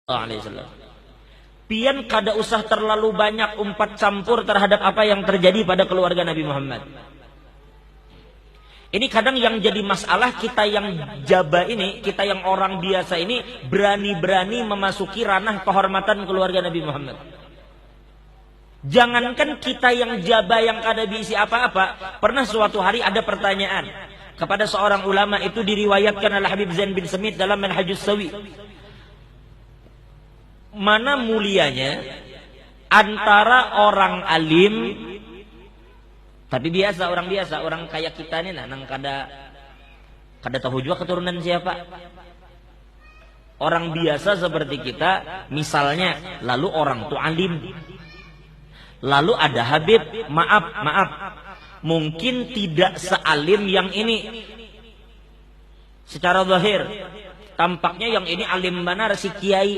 alaihi wasallam. Pian kada usah terlalu banyak umpat campur terhadap apa yang terjadi pada keluarga Nabi Muhammad. Ini kadang yang jadi masalah, kita yang jaba ini, kita yang orang biasa ini berani-berani memasuki ranah kehormatan keluarga Nabi Muhammad. Jangankan kita yang jaba yang kada diisi apa-apa, pernah suatu hari ada pertanyaan kepada seorang ulama, itu diriwayatkan oleh Habib Zain bin Semit dalam Manhajus Sawi. Mana mulianya antara orang alim tapi biasa, orang kayak kita nih, nang kada tahu juga keturunan siapa. Orang biasa seperti kita, misalnya, lalu orang tuh alim, lalu ada Habib, maaf, mungkin tidak sealim yang ini. Secara zahir tampaknya yang ini alim benar, si kiai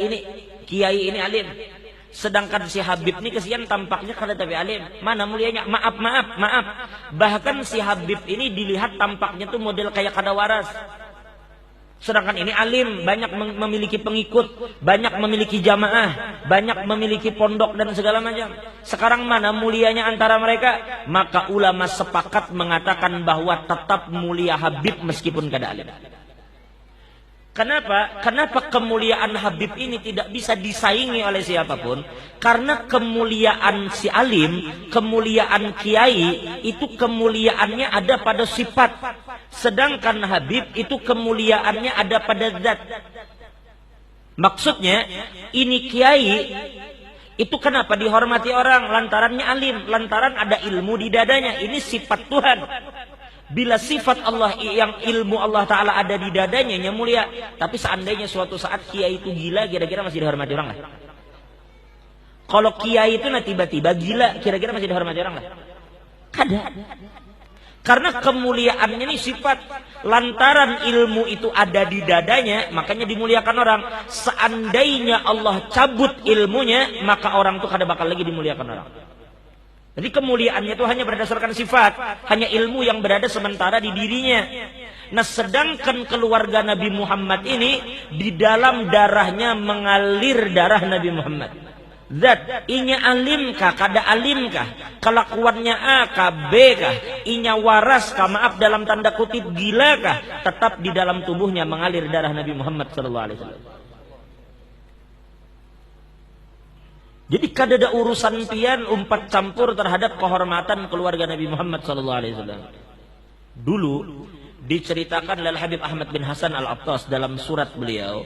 ini alim. Sedangkan si Habib ini kesian tampaknya kada tapi alim. Mana mulianya? Maaf. Bahkan si Habib ini dilihat tampaknya tuh model kayak kada waras. Sedangkan ini alim, banyak memiliki pengikut, banyak memiliki jamaah, banyak memiliki pondok dan segala macam. Sekarang mana mulianya antara mereka? Maka ulama sepakat mengatakan bahwa tetap mulia Habib meskipun kada alim. Kenapa kemuliaan Habib ini tidak bisa disaingi oleh siapapun? Karena kemuliaan si alim, kemuliaan kiai, itu kemuliaannya ada pada sifat. Sedangkan Habib itu kemuliaannya ada pada zat. Maksudnya, ini kiai, itu kenapa dihormati orang? Lantarannya alim, lantaran ada ilmu di dadanya. Ini sifat Tuhan. Bila sifat Allah yang ilmu Allah Ta'ala ada di dadanya, yang mulia. Tapi seandainya suatu saat kiai itu gila, kira-kira masih dihormati orang lah? Kalau kiai itu tiba-tiba gila, kira-kira masih dihormati orang lah? Kada. Karena kemuliaannya ini sifat. Lantaran ilmu itu ada di dadanya, makanya dimuliakan orang. Seandainya Allah cabut ilmunya, maka orang itu kada bakal lagi dimuliakan orang. Jadi kemuliaannya itu hanya berdasarkan sifat, hanya ilmu yang berada sementara di dirinya. Nah, sedangkan keluarga Nabi Muhammad ini di dalam darahnya mengalir darah Nabi Muhammad. Zat, inya alimkah, kada alimkah, kelakuannya A kah, B kah, inya waras kah, maaf dalam tanda kutip gila kah, tetap di dalam tubuhnya mengalir darah Nabi Muhammad SAW. Jadi kada ada urusan pian umpat campur terhadap kehormatan keluarga Nabi Muhammad SAW. Dulu diceritakan oleh Habib Ahmad bin Hasan Al-Attas dalam surat beliau.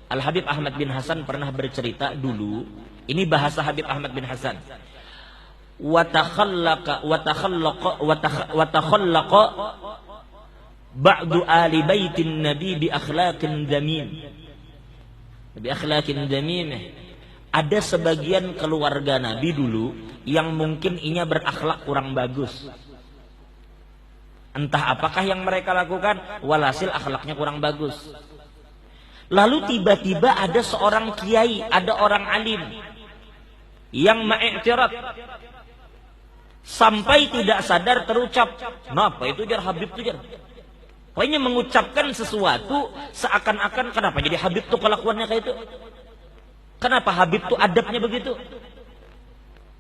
Al-Habib Ahmad bin Hasan pernah bercerita dulu. Ini bahasa Habib Ahmad bin Hasan. Wa takhallaqa ba'du ali baitin nabi bi akhlaqin damim. Bi akhlaqin damimah. Ada sebagian keluarga Nabi dulu yang mungkin inya berakhlak kurang bagus. Entah apakah yang mereka lakukan, walhasil akhlaknya kurang bagus. Lalu tiba-tiba ada seorang kiai, ada orang alim yang ma'iktirat. Sampai tidak sadar terucap, "Napa itu jar Habib itu jar?" Pokoknya mengucapkan sesuatu seakan-akan kenapa jadi Habib tuh kelakuannya kayak itu? Kenapa Habib tuh adabnya begitu?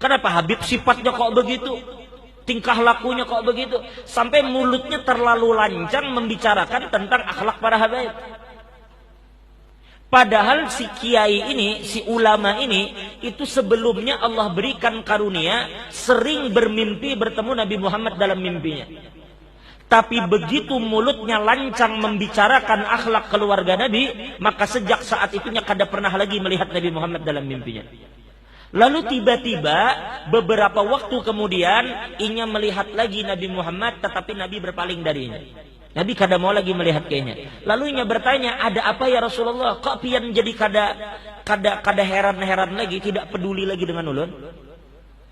Kenapa Habib sifatnya kok begitu? Tingkah lakunya kok begitu? Sampai mulutnya terlalu lancang membicarakan tentang akhlak para Habib. Padahal si kiai ini, si ulama ini, itu sebelumnya Allah berikan karunia sering bermimpi bertemu Nabi Muhammad dalam mimpinya. Tapi begitu mulutnya lancang membicarakan akhlak keluarga Nabi, maka sejak saat itunya kada pernah lagi melihat Nabi Muhammad dalam mimpinya. Lalu tiba-tiba beberapa waktu kemudian inya melihat lagi Nabi Muhammad, tetapi Nabi berpaling darinya. Nabi kada mau lagi melihat kayaknya. Lalu inya bertanya, "Ada apa ya Rasulullah? Kok pian jadi kada heran-heran lagi, tidak peduli lagi dengan ulun?"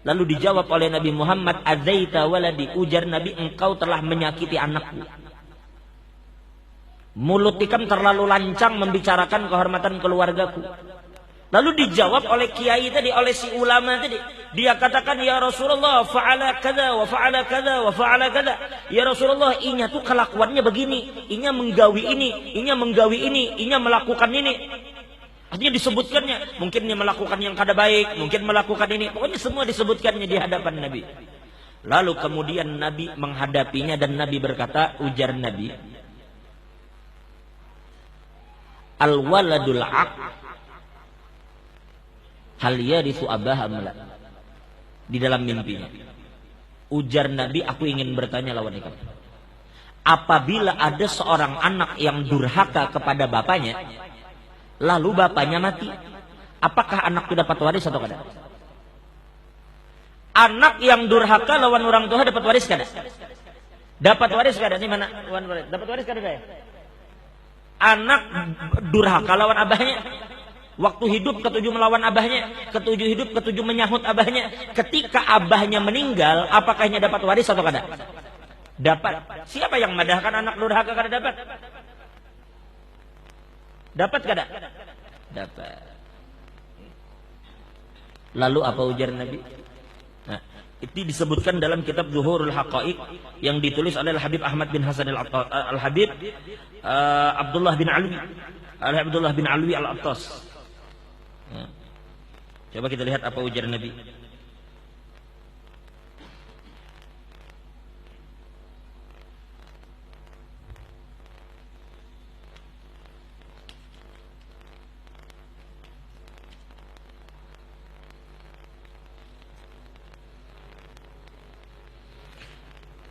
Lalu dijawab oleh Nabi Muhammad, "Adzaita waladi," ujar Nabi, "engkau telah menyakiti anakku." Mulut ikam terlalu lancang membicarakan kehormatan keluargaku. Lalu dijawab oleh kiai tadi, oleh si ulama tadi. Dia katakan, "Ya Rasulullah, fa'ala kada wa fa'ala kada wa fa'ala kada." Ya Rasulullah, inya tuh kelakuannya begini, inya menggawi ini, inya melakukan ini. Artinya disebutkannya, mungkin dia melakukan yang kada baik, mungkin melakukan ini, pokoknya semua disebutkannya di hadapan Nabi. Lalu kemudian Nabi menghadapinya dan Nabi berkata, ujar Nabi, al-waladul aq hal yarithu abaha amla. Di dalam mimpinya, ujar Nabi, aku ingin bertanya lawan ikan. Apabila ada seorang anak yang durhaka kepada bapaknya, lalu bapaknya mati, apakah anak itu dapat waris atau kada? Anak yang durhaka lawan orang tua dapat waris kada? Dapat waris kada? Ini mana? Dapat waris kada ya? Anak durhaka lawan abahnya, waktu hidup ketujuh melawan abahnya, ketujuh hidup ketujuh menyahut abahnya. Ketika abahnya meninggal, apakahnya dapat waris atau kada? Dapat. Siapa yang madahkan anak durhaka kada dapat? Dapat kada? Dapat. Lalu apa ujar Nabi? Nah, itu disebutkan dalam kitab Zuhurul Haqaiq yang ditulis oleh Al-Habib Ahmad bin Hasan Al-Habib Abdullah bin Alwi Al-Attas. Nah, coba kita lihat apa ujar Nabi.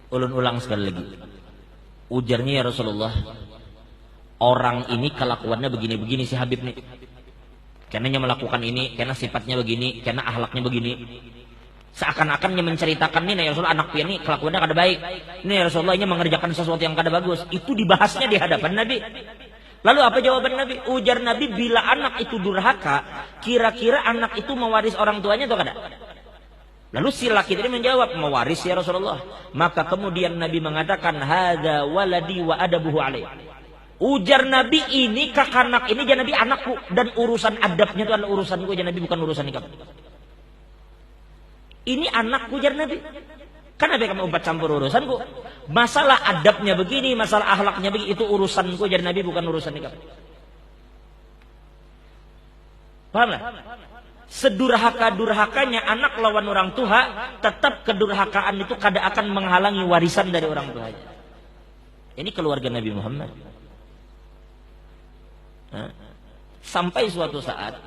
Ulun ulang sekali lagi. Ujarnya, ya Rasulullah, orang ini kelakuannya begini-begini si Habib nih. Karena melakukan ini, karena sifatnya begini, karena akhlaknya begini. Seakan-akannya menceritakan ini, ya Rasulullah, anak pian ini kelakuannya kada baik. Ini ya Rasulullah, ini mengerjakan sesuatu yang kada bagus. Itu dibahasnya di hadapan Nabi. Lalu apa jawaban Nabi? Ujar Nabi, bila anak itu durhaka, kira-kira anak itu mewaris orang tuanya atau kada? Lalu si laki tadi menjawab, mewaris ya Rasulullah. Maka kemudian Nabi mengatakan, hadza waladi wa adabuhu alaih. Ujar Nabi, ini kakanak ini jangan Nabi anakku, dan urusan adabnya itu adalah urusanku, jangan Nabi, bukan urusan kamu. Ini anakku, ujar Nabi. Kan Nabi kamu umpat campur urusanku. Masalah adabnya begini, masalah akhlaknya begini, itu urusanku, ujar Nabi, bukan urusan kamu. Paham lah? Sedurhaka-durhakanya anak lawan orang tua, tetap kedurhakaan itu kada akan menghalangi warisan dari orang tuanya. Ini keluarga Nabi Muhammad. Nah, sampai suatu saat,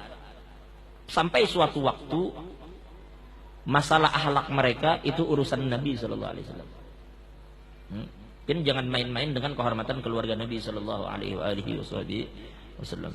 sampai suatu waktu, masalah akhlak mereka itu urusan Nabi Sallallahu Alaihi Wasallam. Jadi jangan main-main dengan kehormatan keluarga Nabi Sallallahu Alaihi Wasallam.